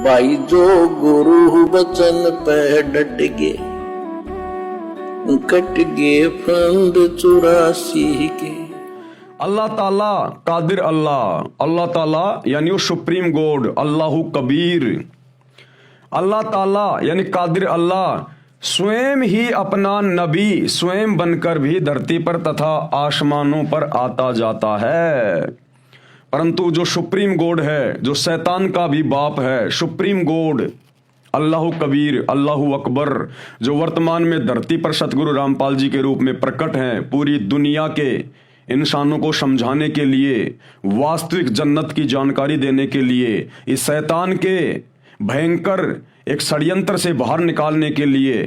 भाई जो गुरु बचन पे डट गे, कट गे फंद 84 के। अल्लाह ताला कादिर अल्लाह, अल्लाह ताला यानी वो सुप्रीम गॉड, अल्लाहु कबीर। अल्लाह ताला यानी कादिर अल्लाह स्वयं ही अपना नबी स्वयं बनकर भी धरती पर तथा आसमानों पर आता जाता है। परंतु जो सुप्रीम गॉड है, जो शैतान का भी बाप है, सुप्रीम गॉड अल्लाहु कबीर, अल्लाहु अकबर, जो वर्तमान में धरती पर सतगुरु रामपाल जी के रूप में प्रकट हैं, पूरी दुनिया के इंसानों को समझाने के लिए, वास्तविक जन्नत की जानकारी देने के लिए, इस शैतान के भयंकर एक षड्यंत्र से बाहर निकालने के लिए,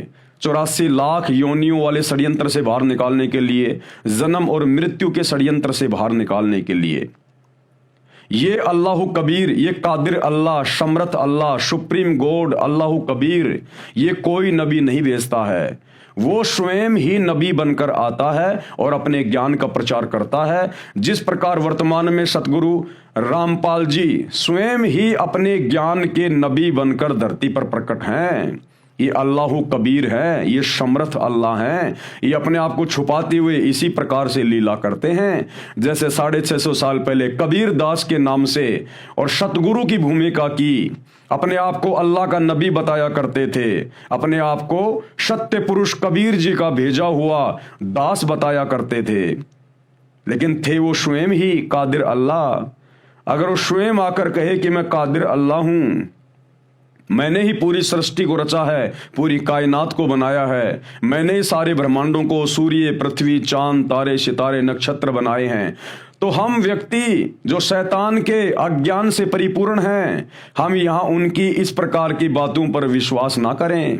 84 लाख योनियों वाले षड्यंत्र से बाहर निकालने के लिए, जन्म और मृत्यु के षड्यंत्र से बाहर निकालने के लिए, ये अल्लाहु कबीर, ये कादिर अल्लाह, समर्थ अल्लाह, सुप्रीम गॉड अल्लाहु कबीर, ये कोई नबी नहीं भेजता है। वो स्वयं ही नबी बनकर आता है और अपने ज्ञान का प्रचार करता है। जिस प्रकार वर्तमान में सतगुरु रामपाल जी स्वयं ही अपने ज्ञान के नबी बनकर धरती पर प्रकट हैं। ये अल्लाहु कबीर है, ये समर्थ अल्लाह हैं। ये अपने आप को छुपाते हुए इसी प्रकार से लीला करते हैं, जैसे 650 साल पहले कबीर दास के नाम से और सतगुरु की भूमिका की, अपने आप को अल्लाह का नबी बताया करते थे, अपने आप को सत्य पुरुष कबीर जी का भेजा हुआ दास बताया करते थे। लेकिन थे वो स्वयं ही कादिर अल्लाह। अगर वो स्वयं आकर कहे कि मैं कादिर अल्लाह हूं, मैंने ही पूरी सृष्टि को रचा है, पूरी कायनात को बनाया है, मैंने ही सारे ब्रह्मांडों को, सूर्य, पृथ्वी, चांद, तारे, सितारे, नक्षत्र बनाए हैं, तो हम व्यक्ति जो शैतान के अज्ञान से परिपूर्ण हैं, हम यहाँ उनकी इस प्रकार की बातों पर विश्वास ना करें।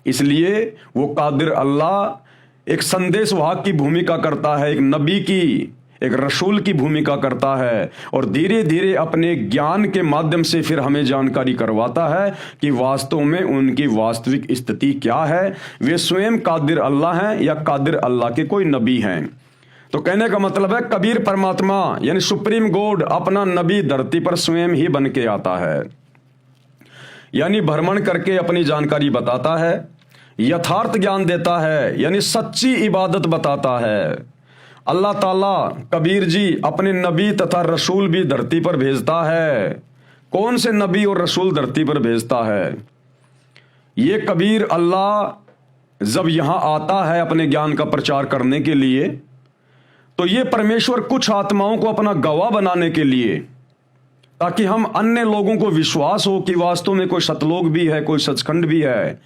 इसलिए वो कादिर अल्लाह एक संदेशवाहक की भूमिका करता है, एक नबी की, एक रसूल की भूमिका करता है, और धीरे धीरे अपने ज्ञान के माध्यम से फिर हमें जानकारी करवाता है कि वास्तव में उनकी वास्तविक स्थिति क्या है, वे स्वयं कादिर अल्लाह हैं या कादिर अल्लाह के कोई नबी हैं। तो कहने का मतलब है कबीर परमात्मा यानी सुप्रीम गॉड अपना नबी धरती पर स्वयं ही बन के आता है, यानी भ्रमण करके अपनी जानकारी बताता है, यथार्थ ज्ञान देता है, यानी सच्ची इबादत बताता है। अल्लाह ताला कबीर जी अपने नबी तथा रसूल भी धरती पर भेजता है। कौन से नबी और रसूल धरती पर भेजता है? ये कबीर अल्लाह जब यहां आता है अपने ज्ञान का प्रचार करने के लिए, तो ये परमेश्वर कुछ आत्माओं को अपना गवाह बनाने के लिए, ताकि हम अन्य लोगों को विश्वास हो कि वास्तव में कोई सतलोक भी है, कोई सचखंड भी है,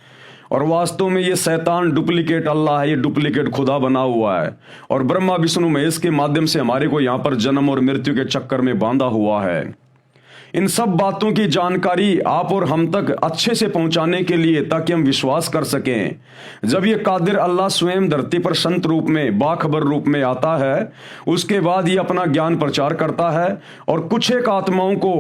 और वास्तव में ये शैतान डुप्लीकेट अल्लाह है, ये डुप्लीकेट खुदा बना हुआ है, और ब्रह्मा विष्णु महेश के माध्यम से हमारे को यहाँ पर जन्म और मृत्यु के चक्कर में बांधा हुआ है। इन सब बातों की जानकारी आप और हम तक अच्छे से पहुंचाने के लिए, ताकि हम विश्वास कर सकें, जब ये कादिर अल्लाह स्वयं धरती पर संत रूप में, बाखबर रूप में आता है, उसके बाद ये अपना ज्ञान प्रचार करता है, और कुछ एक आत्माओं को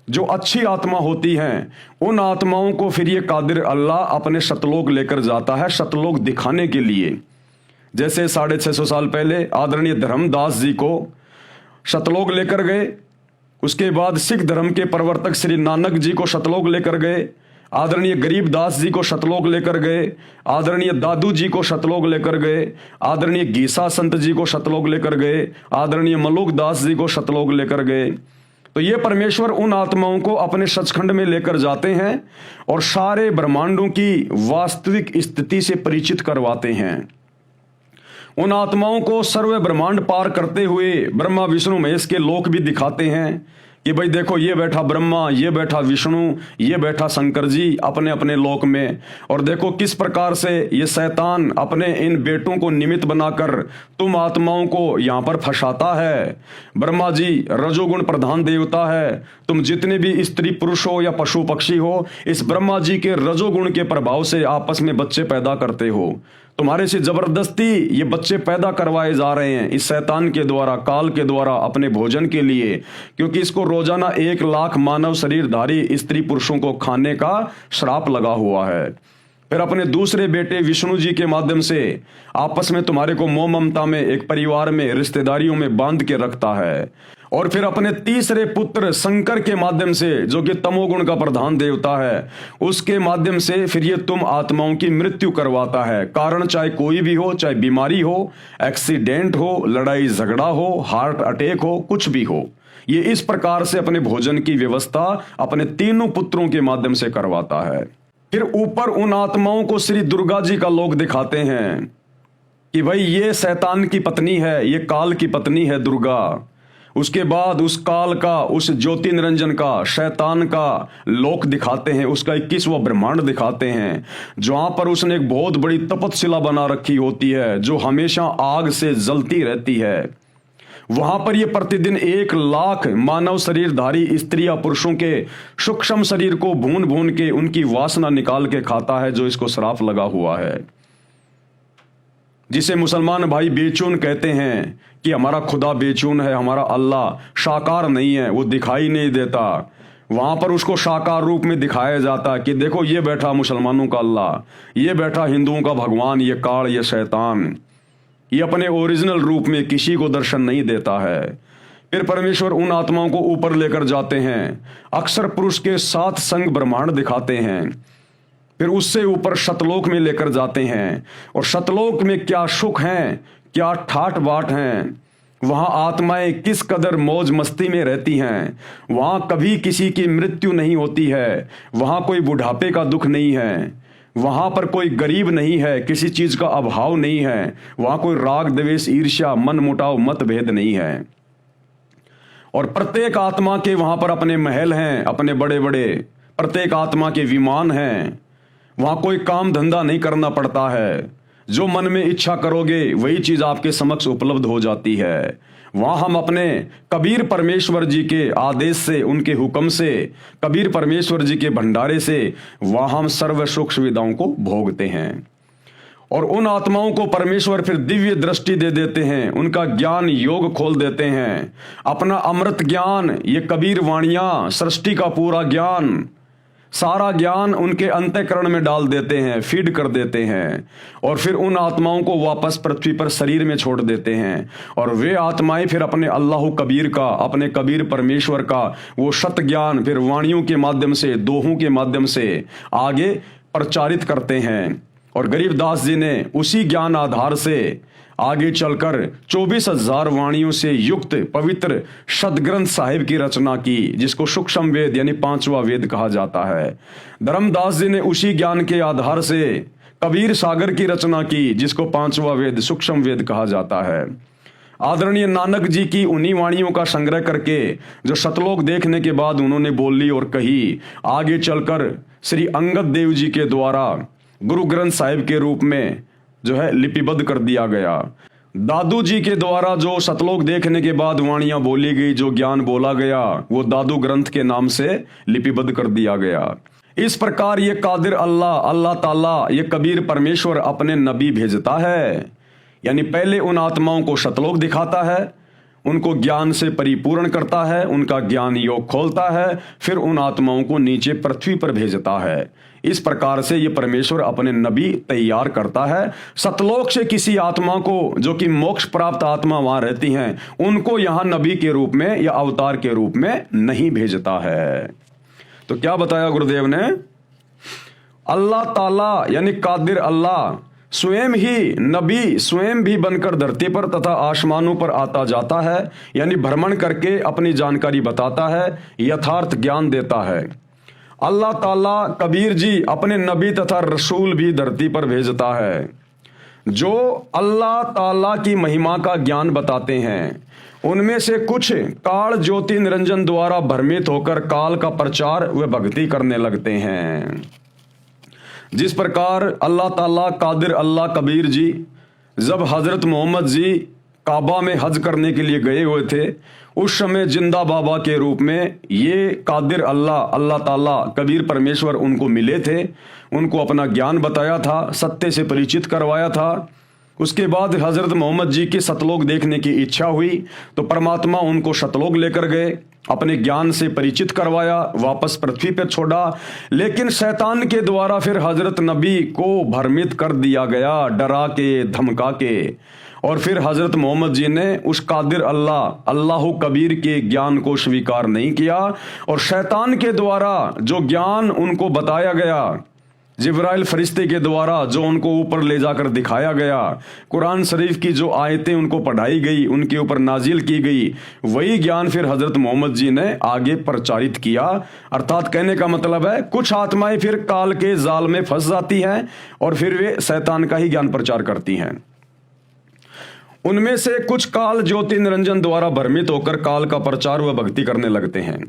जो अच्छी आत्मा होती हैं, उन आत्माओं को फिर ये कादिर अल्लाह अपने सतलोक लेकर जाता है, सतलोक दिखाने के लिए। जैसे 650 साल पहले आदरणीय धर्मदास जी को सतलोक लेकर गए, उसके बाद सिख धर्म के प्रवर्तक श्री नानक जी को सतलोक लेकर गए, आदरणीय गरीबदास जी को सतलोक लेकर गए, आदरणीय दादू जी को सतलोक लेकर गए, आदरणीय गीसा संत जी को सतलोक लेकर गए, आदरणीय मलुक दास जी को सतलोक लेकर गए। तो ये परमेश्वर उन आत्माओं को अपने सचखंड में लेकर जाते हैं और सारे ब्रह्मांडों की वास्तविक स्थिति से परिचित करवाते हैं। उन आत्माओं को सर्व ब्रह्मांड पार करते हुए ब्रह्मा विष्णु महेश के लोक भी दिखाते हैं कि भाई देखो, ये बैठा ब्रह्मा, ये बैठा विष्णु, ये बैठा शंकर जी अपने अपने लोक में, और देखो किस प्रकार से ये शैतान अपने इन बेटों को निमित्त बनाकर तुम आत्माओं को यहाँ पर फंसाता है। ब्रह्मा जी रजोगुण प्रधान देवता है, तुम जितने भी स्त्री पुरुष हो या पशु पक्षी हो, इस ब्रह्मा जी के रजोगुण के प्रभाव से आपस में बच्चे पैदा करते हो। तुम्हारे से जबरदस्ती ये बच्चे पैदा करवाए जा रहे हैं इस शैतान के द्वारा, काल के द्वारा, अपने भोजन के लिए, क्योंकि इसको रोजाना 1 लाख मानव शरीरधारी स्त्री पुरुषों को खाने का श्राप लगा हुआ है। फिर अपने दूसरे बेटे विष्णु जी के माध्यम से आपस में तुम्हारे को मोह ममता में, एक परिवार में, रिश्तेदारियों में बांध के रखता है, और फिर अपने तीसरे पुत्र शंकर के माध्यम से, जो कि तमोगुण का प्रधान देवता है, उसके माध्यम से फिर ये तुम आत्माओं की मृत्यु करवाता है। कारण चाहे कोई भी हो, चाहे बीमारी हो, एक्सीडेंट हो, लड़ाई झगड़ा हो, हार्ट अटैक हो, कुछ भी हो, ये इस प्रकार से अपने भोजन की व्यवस्था अपने तीनों पुत्रों के माध्यम से करवाता है। फिर ऊपर उन आत्माओं को श्री दुर्गा जी का लोक दिखाते हैं कि भाई ये शैतान की पत्नी है, ये काल की पत्नी है दुर्गा। उसके बाद उस काल का, उस ज्योति निरंजन का, शैतान का लोक दिखाते हैं, उसका 21वां ब्रह्मांड दिखाते हैं, जहां पर उसने एक बहुत बड़ी तपतशिला बना रखी होती है जो हमेशा आग से जलती रहती है। वहां पर ये प्रतिदिन 1 लाख मानव शरीरधारी स्त्रियां पुरुषों के सूक्ष्म शरीर को भून भून के उनकी वासना निकाल के खाता है, जो इसको श्राप लगा हुआ है, जिसे मुसलमान भाई बेचून कहते हैं कि हमारा खुदा बेचून है, हमारा अल्लाह साकार नहीं है, वो दिखाई नहीं देता। वहां पर उसको साकार रूप में दिखाया जाता है कि देखो ये बैठा मुसलमानों का अल्लाह, ये बैठा हिंदुओं का भगवान, ये काल, ये शैतान, ये अपने ओरिजिनल रूप में किसी को दर्शन नहीं देता है। फिर परमेश्वर उन आत्माओं को ऊपर लेकर जाते हैं, अक्षर पुरुष के 7 संग ब्रह्मांड दिखाते हैं, फिर उससे ऊपर शतलोक में लेकर जाते हैं। और शतलोक में क्या सुख हैं, क्या ठाट बाट हैं, वहां आत्माएं किस कदर मौज मस्ती में रहती हैं, वहां कभी किसी की मृत्यु नहीं होती है, वहां कोई बुढ़ापे का दुख नहीं है, वहां पर कोई गरीब नहीं है, किसी चीज का अभाव नहीं है, वहां कोई राग द्वेष ईर्ष्या मन मुटाव मतभेद नहीं है। और प्रत्येक आत्मा के वहां पर अपने महल हैं, अपने बड़े बड़े, प्रत्येक आत्मा के विमान हैं, वहां कोई काम धंधा नहीं करना पड़ता है, जो मन में इच्छा करोगे वही चीज आपके समक्ष उपलब्ध हो जाती है। वहां हम अपने कबीर परमेश्वर जी के आदेश से, उनके हुक्म से, कबीर परमेश्वर जी के भंडारे से वहां हम सर्व सुख सुविधाओं को भोगते हैं। और उन आत्माओं को परमेश्वर फिर दिव्य दृष्टि दे देते हैं, उनका ज्ञान योग खोल देते हैं, अपना अमृत ज्ञान, ये कबीर वाणियां, सृष्टि का पूरा ज्ञान, सारा ज्ञान उनके अंतःकरण में डाल देते हैं, फीड कर देते हैं। और फिर उन आत्माओं को वापस पृथ्वी पर शरीर में छोड़ देते हैं। और वे आत्माएं फिर अपने अल्लाह कबीर का, अपने कबीर परमेश्वर का वो सत ज्ञान फिर वाणियों के माध्यम से, दोहों के माध्यम से आगे प्रचारित करते हैं। और गरीबदास जी ने उसी ज्ञान आधार से आगे चलकर 24,000 वाणियों से युक्त पवित्र सदग्रंथ साहिब की रचना की, जिसको सूक्ष्म वेद यानी 5वां वेद कहा जाता है। धर्मदास जी ने उसी ज्ञान के आधार से कबीर सागर की रचना की, जिसको 5वां वेद सूक्ष्म वेद कहा जाता है। आदरणीय नानक जी की उन्हीं वाणियों का संग्रह करके, जो सतलोक देखने के बाद उन्होंने बोली और कही, आगे चलकर श्री अंगद देव जी के द्वारा गुरु ग्रंथ साहिब के रूप में जो है लिपिबद्ध कर दिया गया। दादू जी के द्वारा जो सतलोक देखने के बाद वाणियां बोली गई, जो ज्ञान बोला गया, वो दादू ग्रंथ के नाम से लिपिबद्ध कर दिया गया। इस प्रकार ये कादिर अल्लाह, अल्लाह ताला, ये कबीर परमेश्वर अपने नबी भेजता है, यानी पहले उन आत्माओं को सतलोक दिखाता है, उनको ज्ञान से परिपूर्ण करता है, उनका ज्ञान योग खोलता है, फिर उन आत्माओं को नीचे पृथ्वी पर भेजता है। इस प्रकार से ये परमेश्वर अपने नबी तैयार करता है। सतलोक से किसी आत्मा को, जो कि मोक्ष प्राप्त आत्मा वहां रहती हैं, उनको यहां नबी के रूप में या अवतार के रूप में नहीं भेजता है। तो क्या बताया गुरुदेव ने? अल्लाह ताला यानी कादिर अल्लाह स्वयं ही नबी, स्वयं भी बनकर धरती पर तथा आसमानों पर आता जाता है, यानी भ्रमण करके अपनी जानकारी बताता है, यथार्थ ज्ञान देता है। अल्लाह ताला कबीर जी अपने नबी तथा रसूल भी धरती पर भेजता है, जो अल्लाह ताला की महिमा का ज्ञान बताते हैं। उनमें से कुछ काल ज्योति निरंजन द्वारा भ्रमित होकर काल का प्रचार व भक्ति करने लगते हैं। जिस प्रकार अल्लाह ताला कादिर अल्लाह कबीर जी जब हजरत मोहम्मद जी काबा में हज करने के लिए गए हुए थे, उस समय जिंदा बाबा के रूप में ये कादिर अल्लाह, अल्लाह ताला कबीर परमेश्वर उनको मिले थे, उनको अपना ज्ञान बताया था, सत्य से परिचित करवाया था। उसके बाद हजरत मोहम्मद जी की सतलोक देखने की इच्छा हुई, तो परमात्मा उनको सतलोक लेकर गए, अपने ज्ञान से परिचित करवाया, वापस पृथ्वी पर छोड़ा। लेकिन शैतान के द्वारा फिर हजरत नबी को भ्रमित कर दिया गया, डरा के, धमका के। और फिर हजरत मोहम्मद जी ने उस कादिर अल्लाह अल्लाह कबीर के ज्ञान को स्वीकार नहीं किया, और शैतान के द्वारा जो ज्ञान उनको बताया गया, जिब्राइल फरिश्ते के द्वारा जो उनको ऊपर ले जाकर दिखाया गया, कुरान शरीफ की जो आयतें उनको पढ़ाई गई, उनके ऊपर नाजिल की गई, वही ज्ञान फिर हजरत मोहम्मद जी ने आगे प्रचारित किया। अर्थात कहने का मतलब है कुछ आत्माएं फिर काल के जाल में फंस जाती हैं और फिर वे शैतान का ही ज्ञान प्रचार करती हैं। उनमें से कुछ काल ज्योति निरंजन द्वारा भ्रमित होकर काल का प्रचार व भक्ति करने लगते हैं।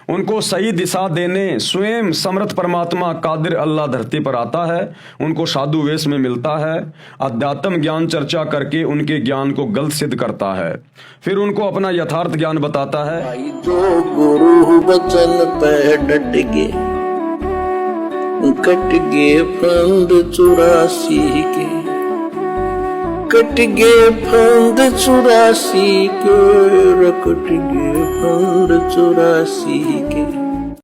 उनको सही दिशा देने स्वयं समर्थ परमात्मा कादिर अल्लाह धरती पर आता है, उनको साधु वेश में मिलता है, अध्यात्म ज्ञान चर्चा करके उनके ज्ञान को गलत सिद्ध करता है, फिर उनको अपना यथार्थ ज्ञान बताता है। भाई जो गुरु वचन पे डट गे, कट गे फंद 84 के, कट गे फंद 84 के, कट गे फंद 84 के।